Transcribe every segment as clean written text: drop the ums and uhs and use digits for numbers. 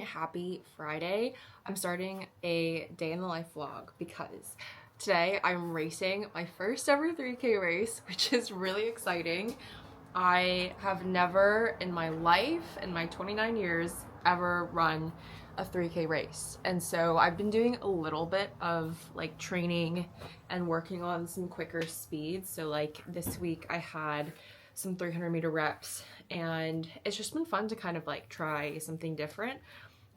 happy Friday. I'm starting a day in the life vlog because today I'm racing my first ever 3K race, which is really exciting. I have never in my life, in my 29 years, ever run a 3K race. And so I've been doing a little bit of like training and working on some quicker speeds. So like this week I had some 300-meter reps, and it's just been fun to kind of like try something different.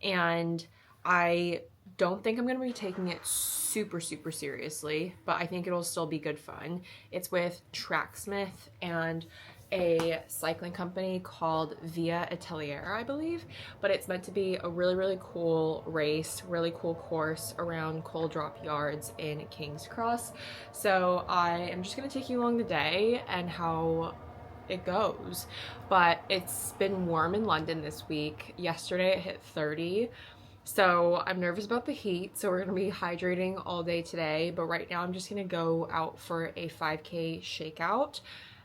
And I don't think I'm going to be taking it super seriously, but I think it'll still be good fun. It's with Tracksmith and a cycling company called Via Atelier, I believe, but it's meant to be a really cool race, really cool course around Coal Drop Yards in King's Cross. So I am just going to take you along the day and how it goes. But it's been warm in London this week. Yesterday it hit 30. So I'm nervous about the heat, so we're gonna be hydrating all day today, but right now I'm just gonna go out for a 5K shakeout,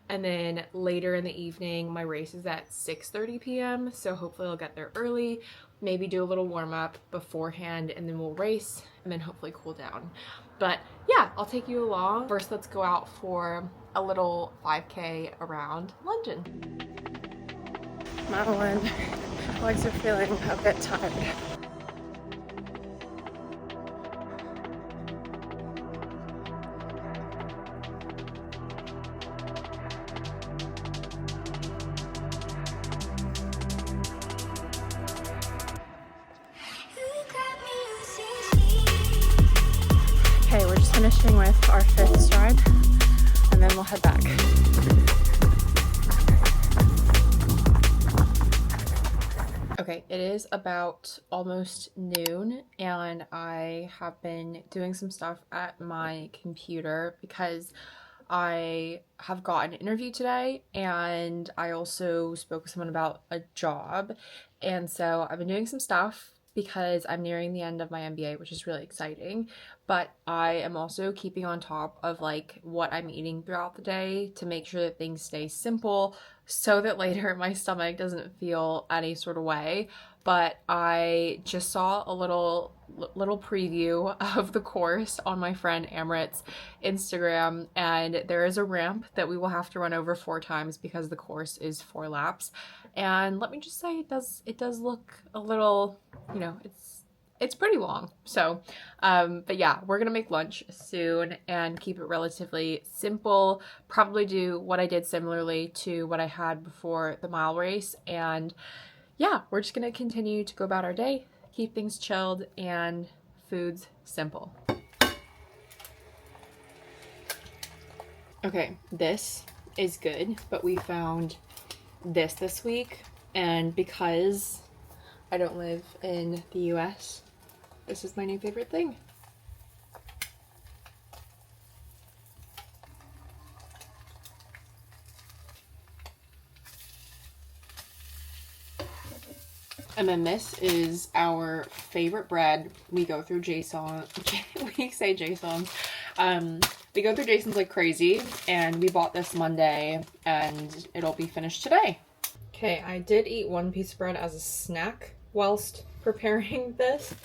and then later in the evening my race is at 6:30 p.m. so hopefully I'll get there early, maybe do a little warm-up beforehand, and then we'll race and then hopefully cool down. But yeah, I'll take you along. First, let's go out for a little 5K around London. Madeline, legs are feeling a bit tired. Okay, we're just finishing with our 5th stride, and then we'll head back. Okay, it is about almost noon, and I have been doing some stuff at my computer because I have got an interview today, and I also spoke with someone about a job, and so I've been doing some stuff because I'm nearing the end of my MBA, which is really exciting, but I am also keeping on top of like what I'm eating throughout the day to make sure that things stay simple so that later my stomach doesn't feel any sort of way. But I just saw a little preview of the course on my friend Amrit's Instagram, and there is a ramp that we will have to run over 4 times because the course is 4 laps. And let me just say, it does look a little, you know, it's pretty long. So but yeah, we're gonna make lunch soon and keep it relatively simple, probably do what I did similarly to what I had before the mile race, and yeah, we're just gonna continue to go about our day, keep things chilled, and foods simple. Okay, this is good, but we found this week, and because I don't live in the US, this is my new favorite thing. And then this is our favorite bread. We go through Jason. We say Jason's. We go through Jason's like crazy, and we bought this Monday, and it'll be finished today. Okay, I did eat one piece of bread as a snack whilst preparing this,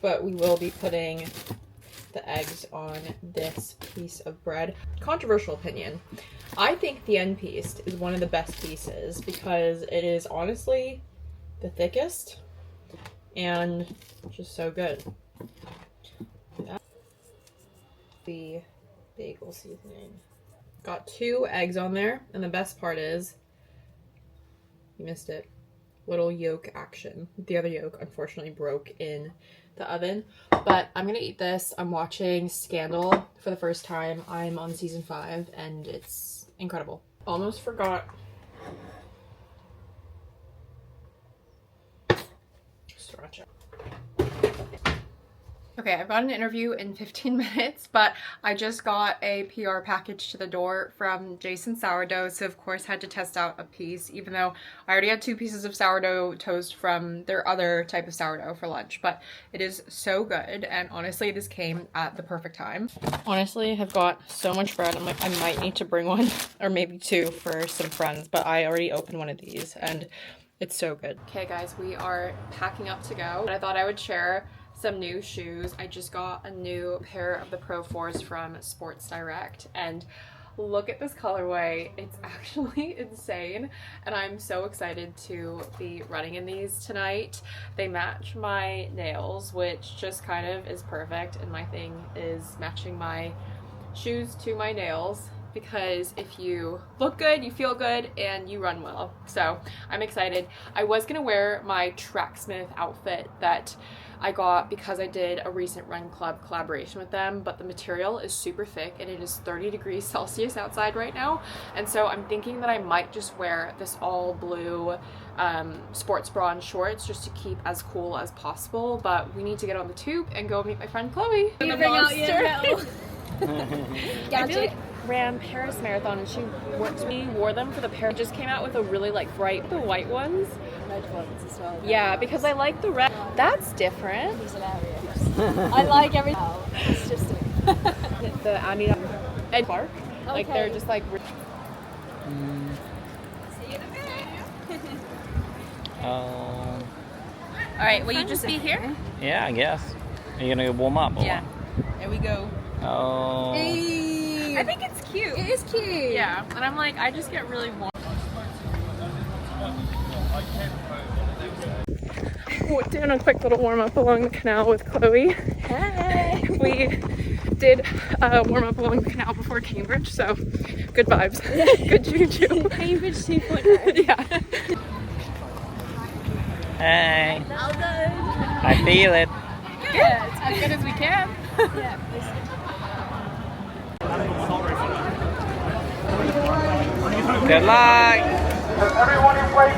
but we will be putting the eggs on this piece of bread. Controversial opinion. I think the end piece is one of the best pieces because it is honestly the thickest and just so good. The bagel seasoning. Got 2 eggs on there, and the best part is, you missed it, little yolk action. The other yolk unfortunately broke in the oven, but I'm gonna eat this. I'm watching Scandal for the first time. I'm on season 5 and it's incredible. Almost forgot. Sriracha. Okay, I've got an interview in 15 minutes, but I just got a PR package to the door from Jason Sourdough, so of course had to test out a piece, even though I already had 2 pieces of sourdough toast from their other type of sourdough for lunch, but it is so good, and honestly, this came at the perfect time. Honestly, I've got so much bread, I'm like, I might need to bring one, or maybe 2 for some friends, but I already opened one of these, and It's so good. Okay guys, we are packing up to go. I thought I would share some new shoes. I just got a new pair of the Pro 4s from Sports Direct, and look at this colorway. It's actually insane, and I'm so excited to be running in these tonight. They match my nails, which just kind of is perfect, and my thing is matching my shoes to my nails, because if you look good, you feel good, and you run well. So I'm excited. I was gonna wear my Tracksmith outfit that I got because I did a recent run club collaboration with them, but the material is super thick and it is 30 degrees Celsius outside right now. And so I'm thinking that I might just wear this all blue sports bra and shorts just to keep as cool as possible. But we need to get on the tube and go meet my friend Chloe. You bring out your metal. I feel like ran Paris Marathon and she wore them for the Paris. Just came out with a really like bright, the white ones. Red ones as well. Yeah, because I like the red. That's different. He's hilarious. I like everything. Oh, it's just the Adidas and Clark. Okay. Like they're just like. See you in a minute. Oh. All right, will you just be here? Yeah, I guess. Are you gonna go warm up? Or Yeah. There we go. What? Oh. I think it's cute. It is cute. Yeah, and I'm like, I just get really warm. Doing a quick little warm up along the canal with Chloe. Hey. We did warm up along the canal before Cambridge, so good vibes. Good juju. Cambridge 2.0. Yeah. Hey. Well done. I feel it. Yeah, as good as we can. Yeah. Good luck. Everyone in place.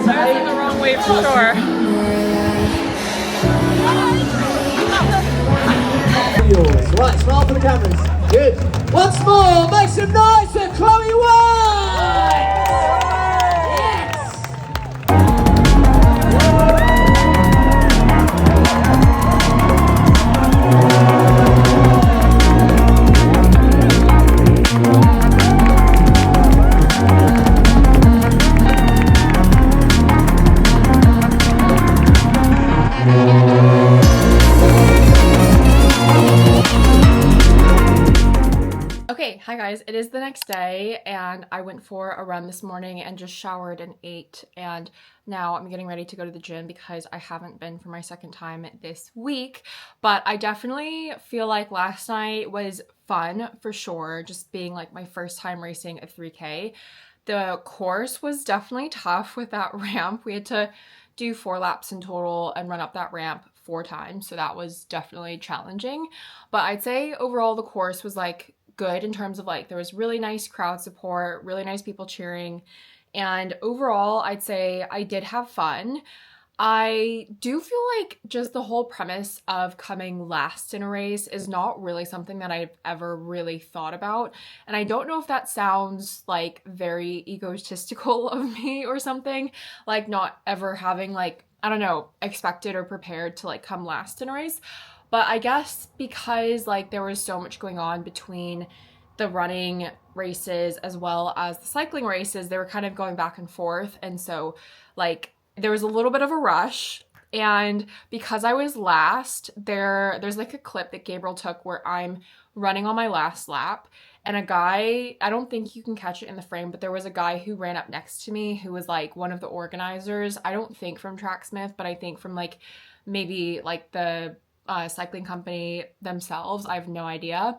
That's in the wrong way for sure. Right, smile for the cameras. Good. Once more, make some noise for Chloe White! Yes! Okay, hi guys, it is the next day and I went for a run this morning and just showered and ate, and now I'm getting ready to go to the gym because I haven't been for my second time this week. But I definitely feel like last night was fun for sure, just being like my first time racing a 3K. The course was definitely tough with that ramp. We had to do 4 laps in total and run up that ramp 4 times, so that was definitely challenging. But I'd say overall the course was like good in terms of like there was really nice crowd support, really nice people cheering, And overall, I'd say I did have fun. I do feel like just the whole premise of coming last in a race is not really something that I've ever really thought about. And I don't know if that sounds like very egotistical of me or something, like not ever having like, I don't know, expected or prepared to like come last in a race. But I guess because like there was so much going on between the running races as well as the cycling races, they were kind of going back and forth. And so like there was a little bit of a rush, and because I was last, there's like a clip that Gabriel took where I'm running on my last lap, and a guy, I don't think you can catch it in the frame, but there was a guy who ran up next to me who was like one of the organizers. I don't think from Tracksmith, but I think from like maybe like the cycling company themselves. I have no idea.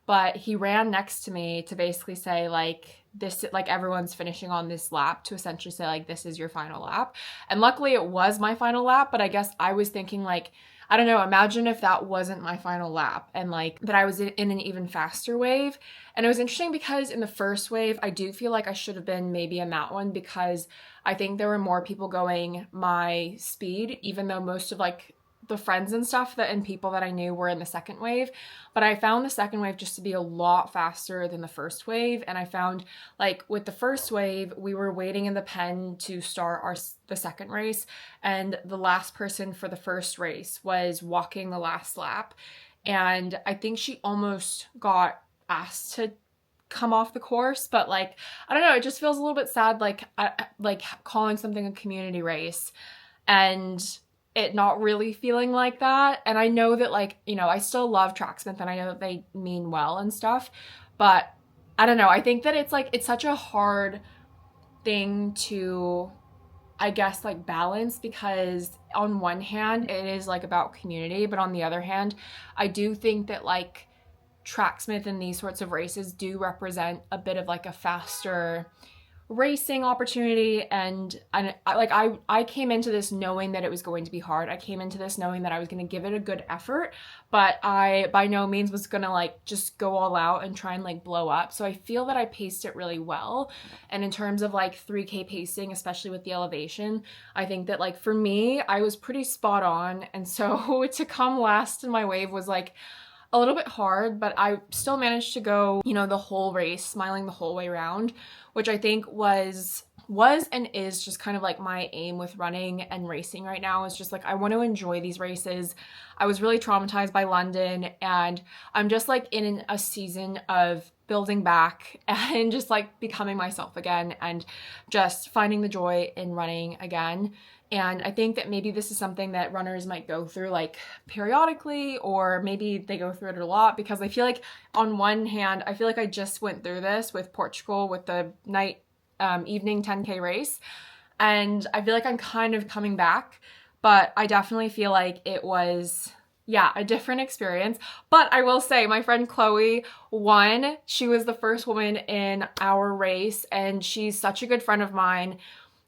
But he ran next to me to basically say like this, like everyone's finishing on this lap, to essentially say like this is your final lap. And luckily it was my final lap, but I guess I was thinking like, I don't know, imagine if that wasn't my final lap and like that I was in an even faster wave. And it was interesting because in the first wave, I do feel like I should have been maybe in that one, because I think there were more people going my speed, even though most of like the friends and stuff and people that I knew were in the second wave. But I found the second wave just to be a lot faster than the first wave. And I found like with the first wave, we were waiting in the pen to start the second race, and the last person for the first race was walking the last lap. And I think she almost got asked to come off the course, but like, I don't know, it just feels a little bit sad, like calling something a community race and it not really feeling like that. And I know that like, you know, I still love Tracksmith and I know that they mean well and stuff, but I don't know, I think that it's like, it's such a hard thing to, I guess, like balance, because on one hand it is like about community, but on the other hand, I do think that like Tracksmith and these sorts of races do represent a bit of like a faster racing opportunity. And I came into this knowing that it was going to be hard. I came into this knowing that I was going to give it a good effort, but I by no means was going to like just go all out and try and like blow up. So I feel that I paced it really well. And in terms of like 3K pacing, especially with the elevation, I think that like for me, I was pretty spot on. And so to come last in my wave was like a little bit hard, but I still managed to go, you know, the whole race, smiling the whole way around, which I think was and is just kind of like my aim with running and racing right now, is just like, I want to enjoy these races. I was really traumatized by London, and I'm just like in a season of building back and just like becoming myself again and just finding the joy in running again. And I think that maybe this is something that runners might go through like periodically, or maybe they go through it a lot, because I feel like on one hand, I feel like I just went through this with Portugal with the evening 10K race. And I feel like I'm kind of coming back, but I definitely feel like it was, yeah, a different experience. But I will say my friend Chloe won. She was the first woman in our race, and she's such a good friend of mine.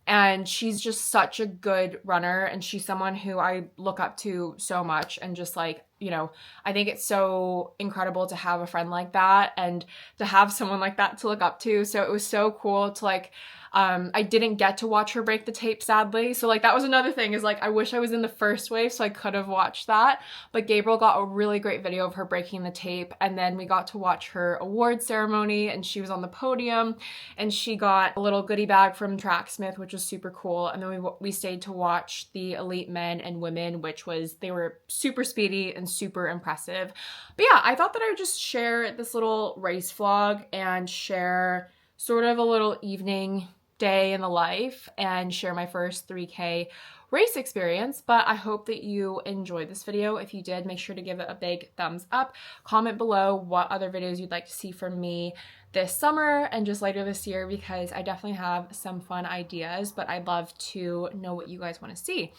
And she's just such a good runner, and she's someone who I look up to so much, and just like, you know, I think it's so incredible to have a friend like that and to have someone like that to look up to. So it was so cool to like, I didn't get to watch her break the tape, sadly. So like that was another thing, is like I wish I was in the first wave so I could have watched that. But Gabriel got a really great video of her breaking the tape, and then we got to watch her award ceremony, and she was on the podium, and she got a little goodie bag from Tracksmith, which was super cool. And then we stayed to watch the elite men and women, which was, they were super speedy and super impressive. But yeah, I thought that I would just share this little race vlog and share sort of a little evening day in the life and share my first 3K race experience. But I hope that you enjoyed this video. If you did, make sure to give it a big thumbs up. Comment below what other videos you'd like to see from me this summer and just later this year, because I definitely have some fun ideas, but I'd love to know what you guys want to see.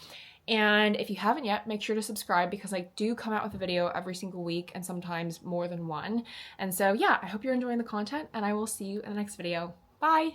And if you haven't yet, make sure to subscribe, because I do come out with a video every single week, and sometimes more than one. And so yeah, I hope you're enjoying the content, and I will see you in the next video. Bye!